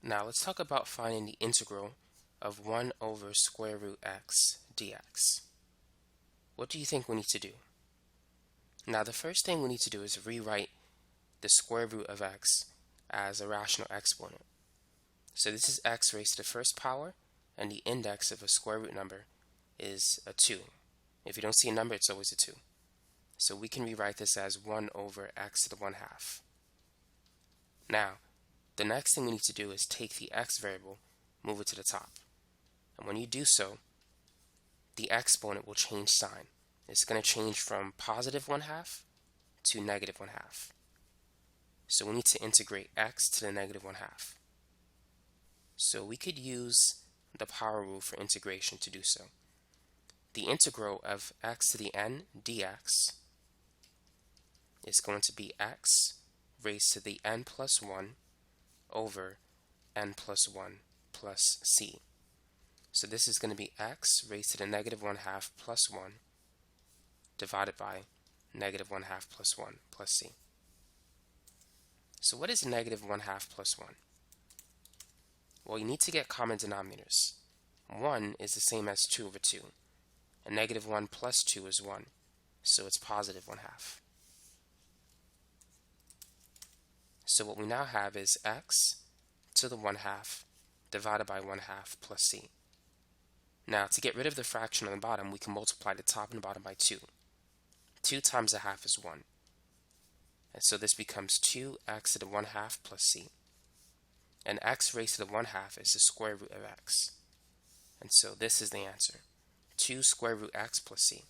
Now let's talk about finding the integral of 1 over square root x dx. What do you think we need to do? Now the first thing we need to do is rewrite the square root of x as a rational exponent. So this is x raised to the first power, and the index of a square root number is a 2. If you don't see a number, it's always a 2. So we can rewrite this as 1 over x to the 1/2. Now, the next thing we need to do is take the x variable, move it to the top. And when you do so, the exponent will change sign. It's going to change from positive 1/2 to negative 1/2. So we need to integrate x to the negative 1/2. So we could use the power rule for integration to do so. The integral of x to the n dx is going to be x raised to the n plus 1 over n plus 1 plus c. So this is going to be x raised to the negative 1/2 plus 1 divided by negative 1/2 plus 1 plus c. So what is negative 1/2 plus 1? Well, you need to get common denominators. 1 is the same as 2 over 2, and negative 1 plus 2 is 1, so it's positive 1/2. So what we now have is x to the 1/2 divided by 1/2 plus c. Now, to get rid of the fraction on the bottom, we can multiply the top and the bottom by 2. 2 times 1/2 is 1. And so this becomes 2x to the 1/2 plus c. And x raised to the 1/2 is the square root of x. And so this is the answer, 2 square root x plus c.